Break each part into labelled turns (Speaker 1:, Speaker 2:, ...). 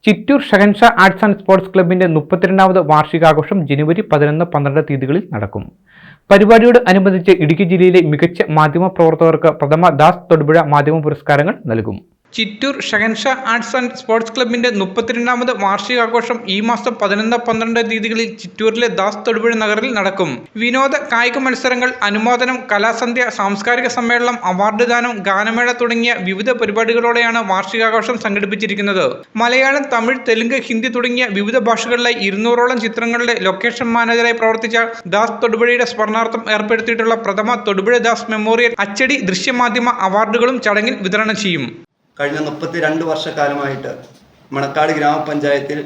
Speaker 1: Chittur Shahansha arts and sports ക്ലബിന്റെ 32ാമത് വാർഷികാഘോഷം ജനുവരി 11-12 തീയതികളിൽ നടക്കും. പരിപാടിയോട് അനുബന്ധിച്ച് ഇടുക്കി ജില്ലയിലെ മികച്ച മാധ്യമ പ്രവർത്തകർക്ക് പ്രഥമ ദാസ് തൊടുപുഴ മാധ്യമ പുരസ്കാരങ്ങൾ നൽകും. Chittur Shahansha arts and sports ക്ലബിന്റെ 32ാമത് വാർഷികാഘോഷം ഈ മാസം 11-12 തീയതികളിൽ ചിറ്റൂരിലെ ദാസ് തൊടുപുഴ നഗറിൽ നടക്കും. വിനോദ കായിക മത്സരങ്ങൾ, അനുമോദനം, കലാസന്ധ്യ, സാംസ്കാരിക സമ്മേളനം, അവാർഡ് ദാനം, ഗാനമേള തുടങ്ങിയ വിവിധ പരിപാടികളോടെയാണ് വാർഷികാഘോഷം സംഘടിപ്പിച്ചിരിക്കുന്നത്. മലയാളം, തമിഴ്, തെലുങ്ക്, ഹിന്ദി തുടങ്ങിയ വിവിധ ഭാഷകളിലായി 200ഓളം ചിത്രങ്ങളുടെ ലൊക്കേഷൻ മാനേജറായി പ്രവർത്തിച്ച ദാസ് തൊടുപുഴയുടെ സ്മരണാർത്ഥം ഏർപ്പെടുത്തിയിട്ടുള്ള പ്രഥമ തൊടുപുഴ ദാസ് മെമ്മോറിയൽ അച്ചടി ദൃശ്യമാധ്യമ അവാർഡുകളും ചടങ്ങിൽ വിതരണം ചെയ്യും.
Speaker 2: കഴിഞ്ഞ 32 വർഷക്കാലമായിട്ട് മണക്കാട് ഗ്രാമപഞ്ചായത്തിൽ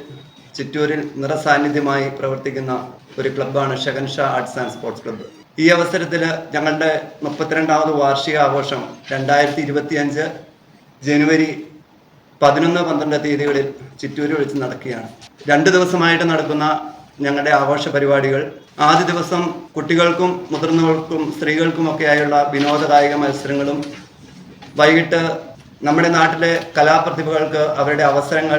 Speaker 2: ചിറ്റൂരിൽ നിറസാന്നിധ്യമായി പ്രവർത്തിക്കുന്ന ഒരു ക്ലബ്ബാണ് Shahenshah arts and sports club. ഈ അവസരത്തിൽ ഞങ്ങളുടെ 32ാമത് വാർഷികാഘോഷം 2025 ജനുവരി 11-12 തീയതികളിൽ ചിറ്റൂരിൽ വെച്ച് നടക്കുകയാണ്. 2 ദിവസമായിട്ട് നടക്കുന്ന ഞങ്ങളുടെ ആഘോഷ പരിപാടികൾ, ആദ്യ ദിവസം കുട്ടികൾക്കും മുതിർന്നവർക്കും സ്ത്രീകൾക്കുമൊക്കെയായുള്ള വിനോദ കായിക മത്സരങ്ങളും, വൈകിട്ട് നമ്മുടെ നാട്ടിലെ കലാപ്രതിഭകൾക്ക് അവരുടെ അവസരങ്ങൾ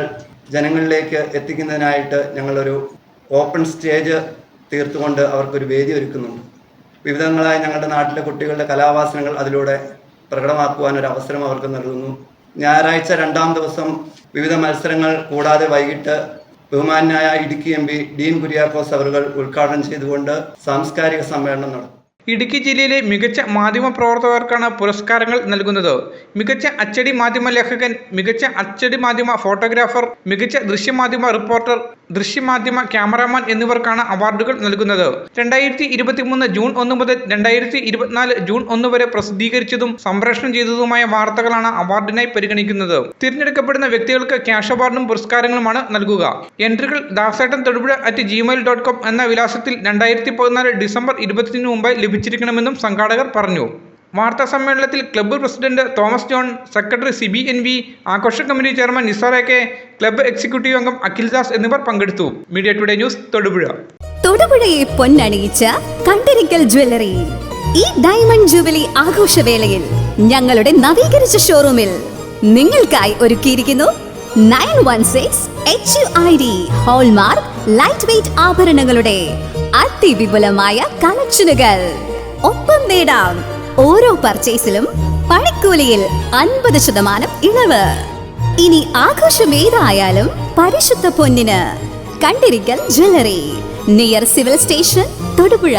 Speaker 2: ജനങ്ങളിലേക്ക് എത്തിക്കുന്നതിനായിട്ട് ഞങ്ങളൊരു ഓപ്പൺ സ്റ്റേജ് തീർത്തുകൊണ്ട് അവർക്കൊരു വേദി ഒരുക്കുന്നുണ്ട്. വിവിധങ്ങളായ ഞങ്ങളുടെ നാട്ടിലെ കുട്ടികളുടെ കലാവാസനകൾ അതിലൂടെ പ്രകടമാക്കുവാനൊരു അവസരം അവർക്ക് നൽകുന്നു. ഞായറാഴ്ച 2ാം ദിവസം വിവിധ മത്സരങ്ങൾ കൂടാതെ വൈകിട്ട് ബഹുമാന്യനായ ഇടുക്കി MP ഡീൻ കുര്യാക്കോസ് അവറുകൾ ഉദ്ഘാടനം ചെയ്തുകൊണ്ട് സാംസ്കാരിക സമ്മേളനം നടത്തും.
Speaker 1: ഇടുക്കി ജില്ലയിലെ മികച്ച മാധ്യമ പ്രവർത്തകർക്കാണ് പുരസ്കാരങ്ങൾ നൽകുന്നത്. മികച്ച അച്ചടി മാധ്യമ ലേഖകൻ, മികച്ച അച്ചടി മാധ്യമ ഫോട്ടോഗ്രാഫർ, മികച്ച ദൃശ്യമാധ്യമ റിപ്പോർട്ടർ, ദൃശ്യമാധ്യമ ക്യാമറാമാൻ എന്നിവർക്കാണ് അവാർഡുകൾ നൽകുന്നത്. 2023 ജൂൺ 1 മുതൽ 2024 ജൂൺ 1 വരെ പ്രസിദ്ധീകരിച്ചതും സംപ്രേഷണം ചെയ്തതുമായ വാർത്തകളാണ് അവാർഡിനായി പരിഗണിക്കുന്നത്. തിരഞ്ഞെടുക്കപ്പെടുന്ന വ്യക്തികൾക്ക് ക്യാഷ് അവാർഡും പുരസ്കാരങ്ങളുമാണ് നൽകുക. എൻട്രികൾ dasetan.todupuzha@gmail.com എന്ന വിലാസത്തിൽ 2014 ഡിസംബർ 20 മുമ്പായി ലഭിച്ചിരിക്കണമെന്നും സംഘാടകർ പറഞ്ഞു. വാർത്താ സമ്മേളനത്തിൽ club president Thomas John, secretary Sibi NV, ആഘോഷ committee chairman Nisar AK, club executive അംഗം അഖിൽ ദാസ് എന്നിവർ പങ്കെടുത്തു. Media Today News, Thodupuzha.
Speaker 3: തൊടുപുഴയെ പൊന്നണിയിച്ച കണ്ടിരിക്കൽ ജ്വല്ലറി ഈ ഡയമണ്ട് ജൂബിലി ആഘോഷവേളയിൽ ഞങ്ങളുടെ നവീകരിച്ച ഷോറൂമിൽ നിങ്ങൾക്കായി ഒരുക്കിയിരിക്കുന്നു 916 HUID ഹോൾമാർക്ക് ലൈറ്റ് വെയ്റ്റ് ആഭരണങ്ങളുടെ അതിവിപുലമായ കളക്ഷനുകൾ. ഒപ്പം നേടാം ഓരോ പർച്ചേസിലും പണിക്കൂലിയിൽ 50% ഇളവ്. ഇനി ആഘോഷം ഏതായാലും പരിശുദ്ധ പൊന്നിന് Kandirickal jewellery, near civil station, Thodupuzha.